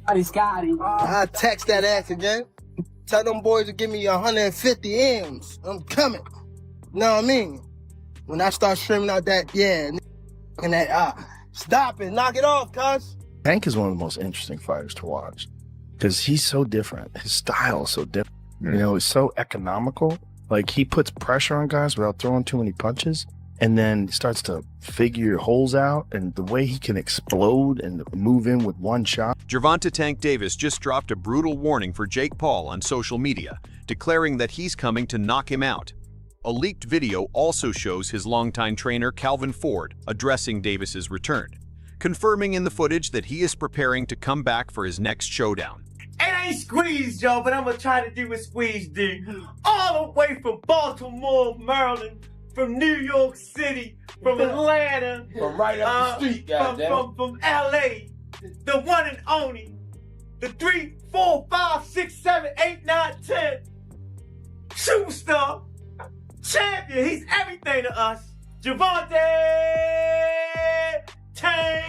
I text that ass again. Tell them boys to give me 150 M's. I'm coming. Know what I mean? When I start streaming out that, yeah, and that, stop it, knock it off, cuz. Tank is one of the most interesting fighters to watch because he's so different. His style is so different. You know, it's so economical. Like, he puts pressure on guys without throwing too many punches, and then starts to figure holes out, and the way he can explode and move in with one shot. Gervonta Tank Davis just dropped a brutal warning for Jake Paul on social media, declaring that he's coming to knock him out. A leaked video also shows his longtime trainer Calvin Ford addressing Davis's return, confirming in the footage that he is preparing to come back for his next showdown. It ain't squeeze, Joe, but I'm gonna try to do what Squeeze did. All the way from Baltimore, Maryland, from New York City, from Atlanta, From right up the street, goddamn. from LA, the one and only, the 3, 4, 5, 6, 7, 8, 9, 10, superstar, champion. He's everything to us. Gervonta Tank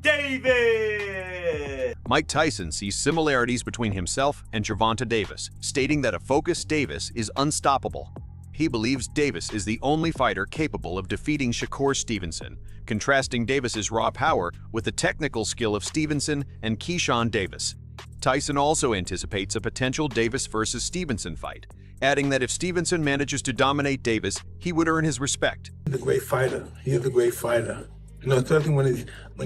Davis. Mike Tyson sees similarities between himself and Gervonta Davis, stating that a focused Davis is unstoppable. He believes Davis is the only fighter capable of defeating Shakur Stevenson, contrasting Davis's raw power with the technical skill of Stevenson and Keyshawn Davis. Tyson also anticipates a potential Davis versus Stevenson fight, adding that if Stevenson manages to dominate Davis, he would earn his respect. He's a great fighter. He's a great fighter. You know, especially when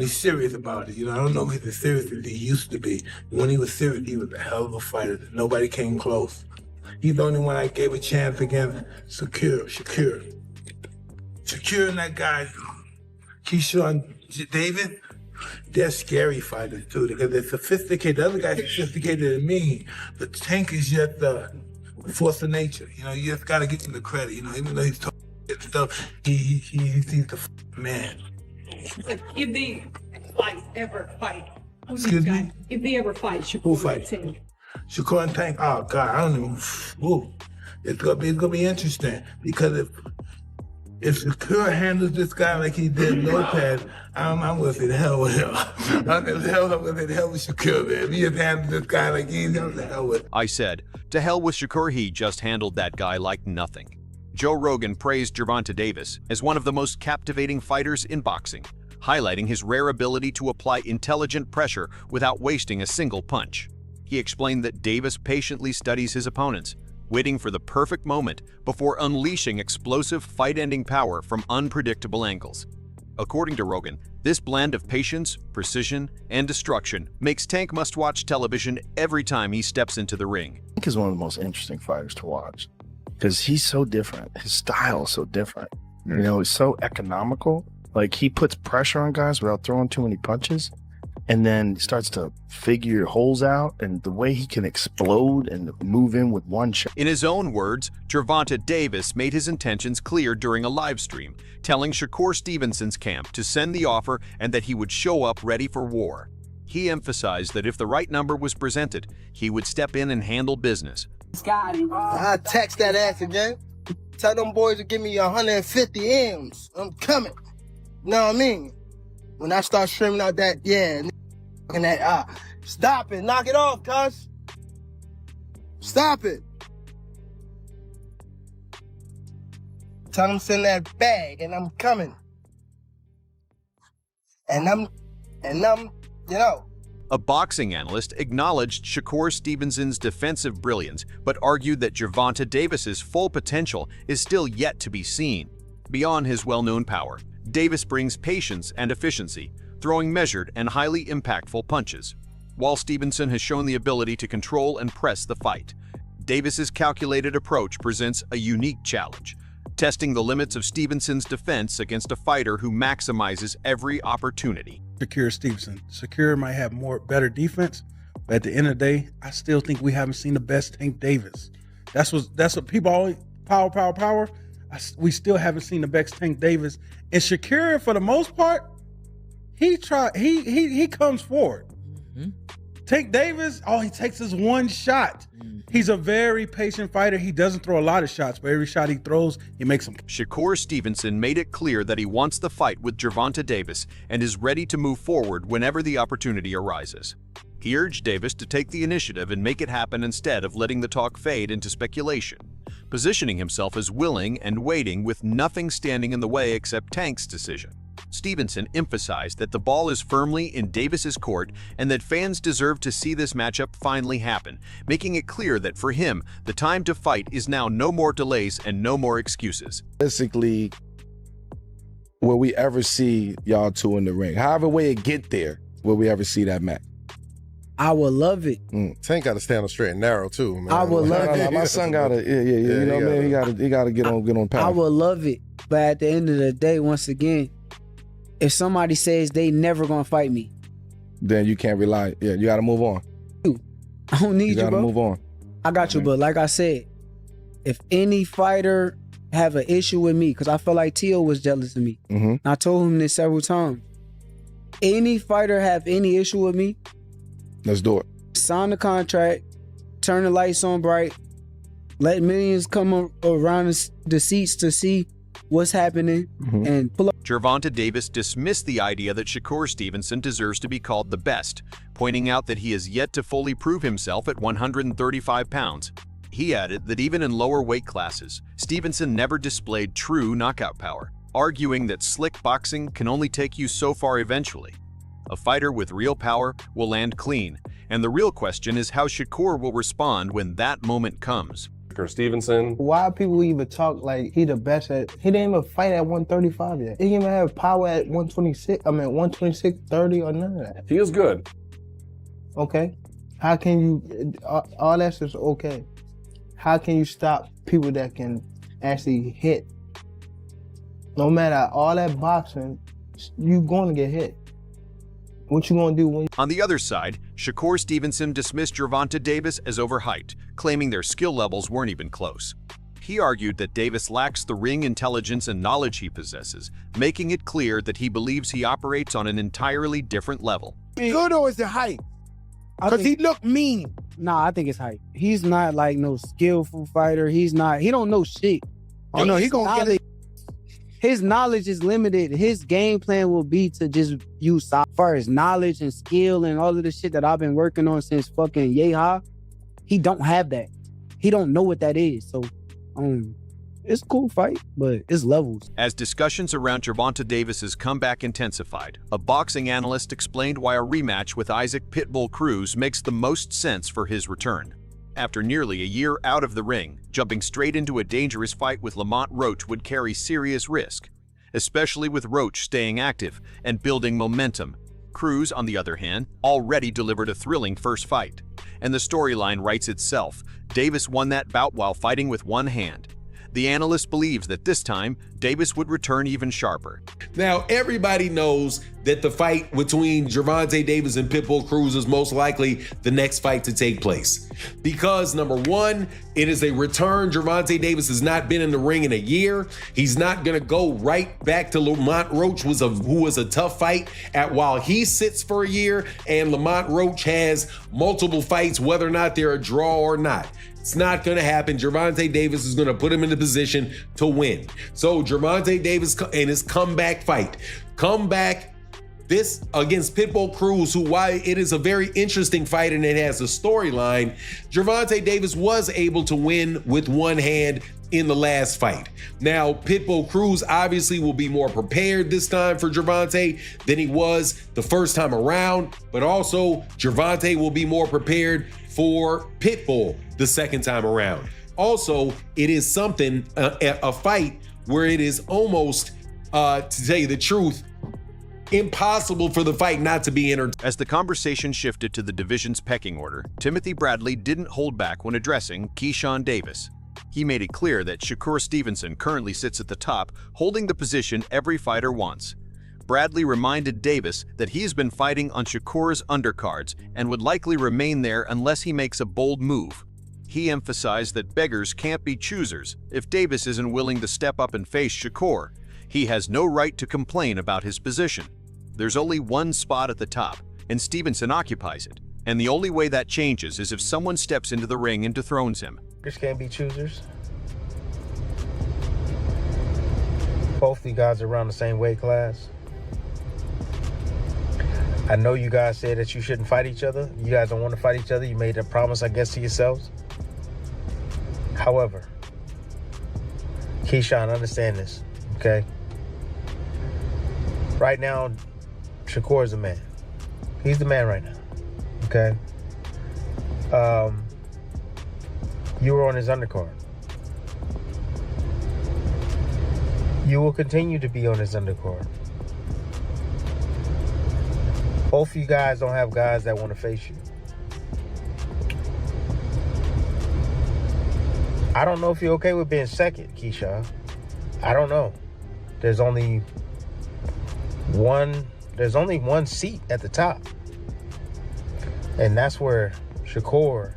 he's serious about it. You know, I don't know if he's as serious as he used to be. When he was serious, he was a hell of a fighter. Nobody came close. He's the only one I gave a chance against. Shakur and that guy, Keyshawn Davis, they're scary fighters too, because they're sophisticated. The other guy's sophisticated than me, but Tank is just a force of nature. You know, you just gotta give him the credit. You know, even though he's talking stuff, he's the man. If they ever fight, Excuse me? If they ever fight, Shakur Who fight? Tank. Shakur and Tank. Oh God, I don't even. Whoa. It's gonna be interesting because if Shakur handles this guy like he did Lopez, I'm gonna say the hell with him. I'm gonna say the hell with Shakur, man. If he just handles this guy like he's the hell with him. I said, to hell with Shakur, he just handled that guy like nothing. Joe Rogan praised Gervonta Davis as one of the most captivating fighters in boxing, highlighting his rare ability to apply intelligent pressure without wasting a single punch. He explained that Davis patiently studies his opponents, waiting for the perfect moment before unleashing explosive fight-ending power from unpredictable angles. According to Rogan, this blend of patience, precision, and destruction makes Tank must-watch television every time he steps into the ring. Tank is one of the most interesting fighters to watch because he's so different. His style is so different. You know, it's so economical. Like, he puts pressure on guys without throwing too many punches, and then starts to figure holes out, and the way he can explode and move in with one shot. In his own words, Gervonta Davis made his intentions clear during a live stream, telling Shakur Stevenson's camp to send the offer and that he would show up ready for war. He emphasized that if the right number was presented, he would step in and handle business. I text that ass again. Tell them boys to give me 150 M's. I'm coming. Know what I mean? When I start streaming out that, yeah, and that, stop it, knock it off, cuz. Stop it. Tell them send that bag, and I'm coming. And I'm, you know. A boxing analyst acknowledged Shakur Stevenson's defensive brilliance, but argued that Gervonta Davis's full potential is still yet to be seen. Beyond his well-known power, Davis brings patience and efficiency, throwing measured and highly impactful punches. While Stevenson has shown the ability to control and press the fight, Davis's calculated approach presents a unique challenge, testing the limits of Stevenson's defense against a fighter who maximizes every opportunity. Shakur Stevenson. Shakur might have better defense, but at the end of the day, I still think we haven't seen the best Tank Davis. That's what people always power. We still haven't seen the best Tank Davis. And Shakur, for the most part, he comes forward. Tank Davis, all he takes is one shot. He's a very patient fighter. He doesn't throw a lot of shots, but every shot he throws, he makes them. Shakur Stevenson made it clear that he wants the fight with Gervonta Davis and is ready to move forward whenever the opportunity arises. He urged Davis to take the initiative and make it happen instead of letting the talk fade into speculation, positioning himself as willing and waiting with nothing standing in the way except Tank's decision. Stevenson emphasized that the ball is firmly in Davis's court and that fans deserve to see this matchup finally happen, making it clear that for him, the time to fight is now. No more delays and no more excuses. Basically, will we ever see y'all two in the ring? However way it get there, will we ever see that match? I would love it. Tank got to stand on straight and narrow too, man. I would love it. My son gotta, you know what I mean? He gotta get on path. I would love it, but at the end of the day, once again, if somebody says they never gonna fight me, then you can't rely. Yeah, you gotta move on. I don't need you, bro. You gotta move on. I got you, but like I said, if any fighter have an issue with me, because I feel like Tio was jealous of me. I told him this several times. Any fighter have any issue with me, let's do it. Sign the contract, turn the lights on bright, let millions come around the seats to see what's happening, and pull up. Gervonta Davis dismissed the idea that Shakur Stevenson deserves to be called the best, pointing out that he has yet to fully prove himself at 135 pounds. He added that even in lower weight classes, Stevenson never displayed true knockout power, arguing that slick boxing can only take you so far eventually. A fighter with real power will land clean, and the real question is how Shakur will respond when that moment comes. Shakur Stevenson. Why people even talk like he the best at, he didn't even fight at 135 yet. He didn't even have power at 126, 30 or none of that. He is good. Okay. How can you, all that's just okay. How can you stop people that can actually hit? No matter all that boxing, you going to get hit. What you gonna do when? On the other side, Shakur Stevenson dismissed Gervonta Davis as overhyped, claiming their skill levels weren't even close. He argued that Davis lacks the ring intelligence and knowledge he possesses, making it clear that he believes he operates on an entirely different level. Good or is it hype? Because he looked mean. Nah, I think it's hype. He's not like no skillful fighter. He don't know shit. Oh no, he gonna get it. His knowledge is limited. His game plan will be to just use as far as knowledge and skill and all of the shit that I've been working on since fucking Yeehaw. He don't have that. He don't know what that is. So, it's a cool fight, but it's levels. As discussions around Gervonta Davis's comeback intensified, a boxing analyst explained why a rematch with Isaac Pitbull Cruz makes the most sense for his return. After nearly a year out of the ring, jumping straight into a dangerous fight with Lamont Roach would carry serious risk, especially with Roach staying active and building momentum. Cruz, on the other hand, already delivered a thrilling first fight. And the storyline writes itself. Davis won that bout while fighting with one hand. The analyst believes that this time, Davis would return even sharper. Now, everybody knows that the fight between Gervonta Davis and Pitbull Cruz is most likely the next fight to take place. Because, number one, it is a return. Gervonta Davis has not been in the ring in a year. He's not going to go right back to Lamont Roach, who was a tough fight while he sits for a year, and Lamont Roach has multiple fights, whether or not they're a draw or not. It's not going to happen. Gervonta Davis is going to put him in the position to win. So Gervonta Davis and his comeback fight. Comeback this against Pitbull Cruz, who, while it is a very interesting fight and it has a storyline, Gervonta Davis was able to win with one hand in the last fight. Now, Pitbull Cruz obviously will be more prepared this time for Gervonta than he was the first time around, but also Gervonta will be more prepared for Pitbull the second time around. Also, it is something, a fight where it is almost, to tell you the truth, impossible for the fight not to be entertaining. As the conversation shifted to the division's pecking order, Timothy Bradley didn't hold back when addressing Keyshawn Davis. He made it clear that Shakur Stevenson currently sits at the top, holding the position every fighter wants. Bradley reminded Davis that he has been fighting on Shakur's undercards and would likely remain there unless he makes a bold move. He emphasized that beggars can't be choosers. If Davis isn't willing to step up and face Shakur, he has no right to complain about his position. There's only one spot at the top, and Stevenson occupies it. And the only way that changes is if someone steps into the ring and dethrones him. Fighters can't be choosers. Both of you guys are around the same weight class. I know you guys said that you shouldn't fight each other. You guys don't want to fight each other. You made a promise, I guess, to yourselves. However, Keyshawn, understand this, okay? Right now, Shakur is the man. He's the man right now, okay? You were on his undercard. You will continue to be on his undercard. Both of you guys don't have guys that want to face you. I don't know if you're okay with being second, Keyshawn. I don't know. There's only one seat at the top. And that's where Shakur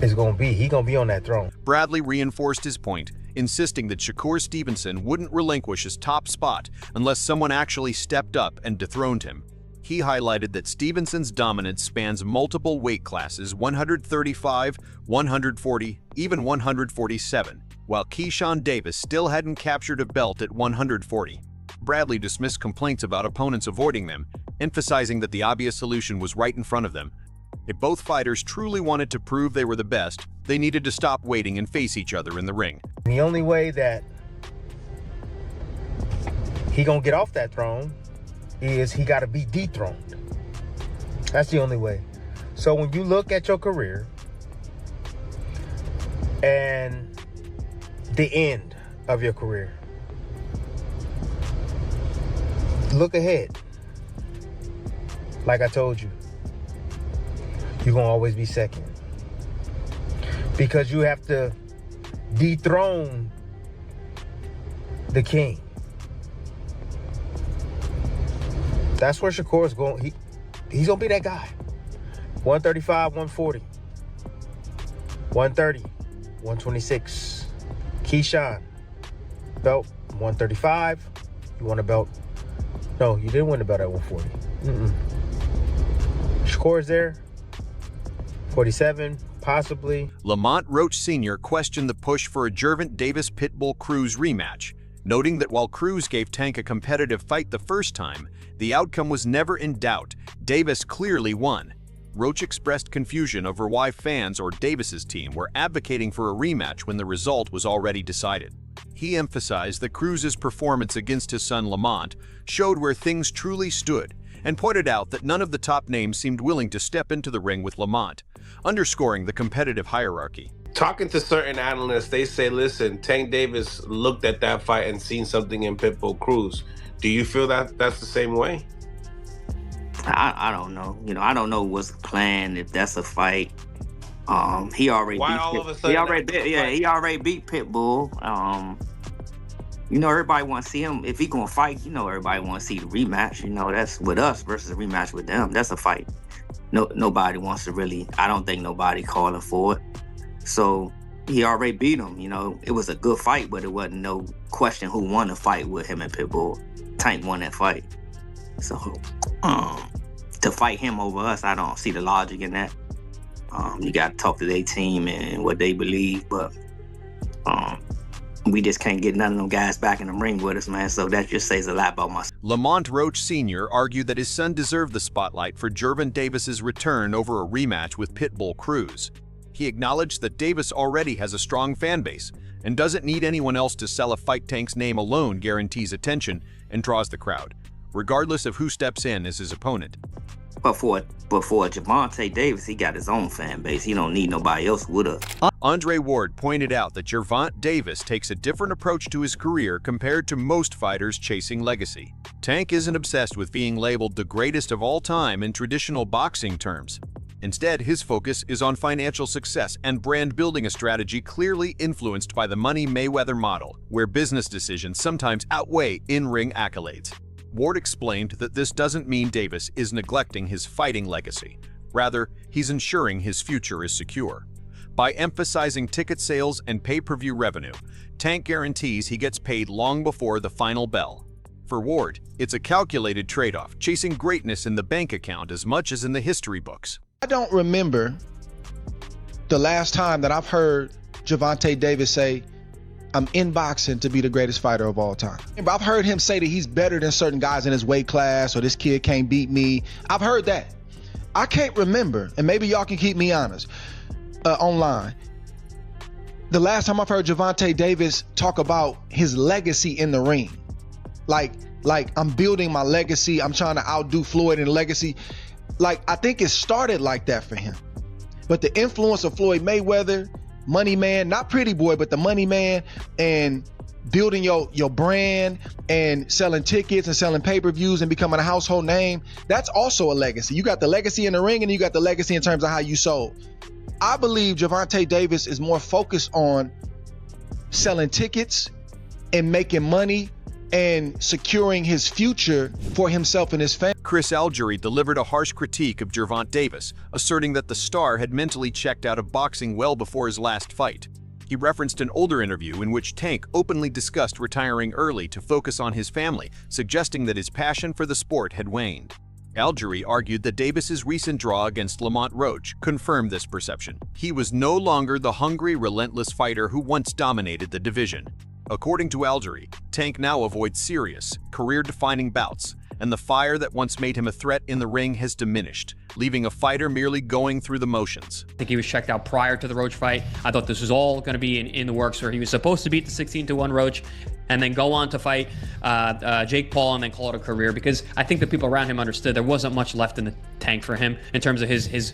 is going to be. He's going to be on that throne. Bradley reinforced his point, insisting that Shakur Stevenson wouldn't relinquish his top spot unless someone actually stepped up and dethroned him. He highlighted that Stevenson's dominance spans multiple weight classes, 135, 140, even 147, while Keyshawn Davis still hadn't captured a belt at 140. Bradley dismissed complaints about opponents avoiding them, emphasizing that the obvious solution was right in front of them. If both fighters truly wanted to prove they were the best, they needed to stop waiting and face each other in the ring. The only way that he gonna get off that throne is he gotta be dethroned. That's the only way. So when you look at your career and the end of your career, look ahead. Like I told you, you're gonna always be second. Because you have to dethrone the king. That's where Shakur is going. He's gonna be that guy. 135, 140, 130, 126. Keyshawn, belt 135. You want a belt? No, you didn't win the belt at 140. Shakur is there. 47, possibly. Lamont Roach Sr. questioned the push for a Gervonta Davis Pitbull Cruz rematch, noting that while Cruz gave Tank a competitive fight the first time, the outcome was never in doubt. Davis clearly won. Roach expressed confusion over why fans or Davis's team were advocating for a rematch when the result was already decided. He emphasized that Cruz's performance against his son Lamont showed where things truly stood, and pointed out that none of the top names seemed willing to step into the ring with Lamont, underscoring the competitive hierarchy. Talking to certain analysts, they say, listen, Tank Davis looked at that fight and seen something in Pitbull Cruz. Do you feel that that's the same way? I don't know. I don't know what's planned, if that's a fight. He already Why beat all of a sudden? he already beat Pitbull. Everybody want to see him. If he gonna fight, everybody want to see the rematch. That's with us versus a rematch with them. That's a fight. Nobody wants to really. I don't think nobody calling for it. So he already beat him. It was a good fight, but it wasn't no question who won the fight with him and Pitbull. Tank won that fight. So to fight him over us, I don't see the logic in that. You got to talk to their team and what they believe, but we just can't get none of them guys back in the ring with us, man. So that just says a lot about myself. Lamont Roach Sr. argued that his son deserved the spotlight for Gervonta Davis's return over a rematch with Pitbull Cruz. He acknowledged that Davis already has a strong fan base and doesn't need anyone else to sell a fight. Tank's name alone guarantees attention and draws the crowd, regardless of who steps in as his opponent. But for Gervonta Davis, he got his own fan base. He don't need nobody else with us. Andre Ward pointed out that Gervonta Davis takes a different approach to his career compared to most fighters chasing legacy. Tank isn't obsessed with being labeled the greatest of all time in traditional boxing terms. Instead, his focus is on financial success and brand building, a strategy clearly influenced by the Money Mayweather model, where business decisions sometimes outweigh in-ring accolades. Ward explained that this doesn't mean Davis is neglecting his fighting legacy. Rather, he's ensuring his future is secure. By emphasizing ticket sales and pay-per-view revenue, Tank guarantees he gets paid long before the final bell. For Ward, it's a calculated trade-off, chasing greatness in the bank account as much as in the history books. I don't remember the last time that I've heard Gervonta Davis say, I'm in boxing to be the greatest fighter of all time. I've heard him say that he's better than certain guys in his weight class, or this kid can't beat me. I've heard that. I can't remember, and maybe y'all can keep me honest online, the last time I've heard Gervonta Davis talk about his legacy in the ring. Like I'm building my legacy. I'm trying to outdo Floyd in legacy. Like, I think it started like that for him. But the influence of Floyd Mayweather, Money Man, not Pretty Boy, but the Money Man, and building your brand and selling tickets and selling pay-per-views and becoming a household name, that's also a legacy. You got the legacy in the ring, and you got the legacy in terms of how you sold. I believe Gervonta Davis is more focused on selling tickets and making money and securing his future for himself and his family. Chris Algieri delivered a harsh critique of Gervonta Davis, asserting that the star had mentally checked out of boxing well before his last fight. He referenced an older interview in which Tank openly discussed retiring early to focus on his family, suggesting that his passion for the sport had waned. Algieri argued that Davis's recent draw against Lamont Roach confirmed this perception. He was no longer the hungry, relentless fighter who once dominated the division. According to Algieri, Tank now avoids serious, career-defining bouts, and the fire that once made him a threat in the ring has diminished, leaving a fighter merely going through the motions. I think he was checked out prior to the Roach fight. I thought this was all going to be in the works, where he was supposed to beat the 16-1 Roach and then go on to fight Jake Paul and then call it a career, because I think the people around him understood there wasn't much left in the tank for him in terms of his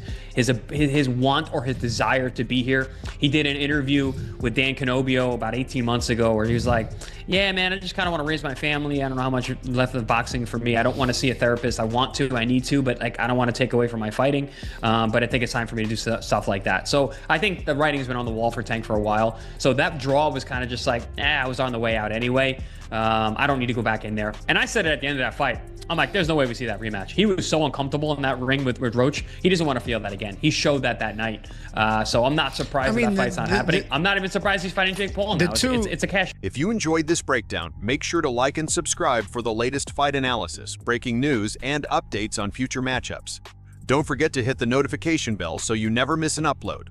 want or his desire to be here. He did an interview with Dan Canobio about 18 months ago where he was like, yeah, man, I just kind of want to raise my family. I don't know how much left of boxing for me. I don't want to see a therapist. I want to, I need to, but like, I don't want to take away from my fighting. But I think it's time for me to do stuff like that. So I think the writing's been on the wall for Tank for a while. So that draw was kind of just like, I was on the way out anyway. I don't need to go back in there. And I said it at the end of that fight. I'm like, there's no way we see that rematch. He was so uncomfortable in that ring with Roach. He doesn't want to feel that again. He showed that night. So I'm not surprised that fight's not happening. I'm not even surprised he's fighting Jake Paul now. It's a cash. If you enjoyed this breakdown, make sure to like and subscribe for the latest fight analysis, breaking news, and updates on future matchups. Don't forget to hit the notification bell so you never miss an upload.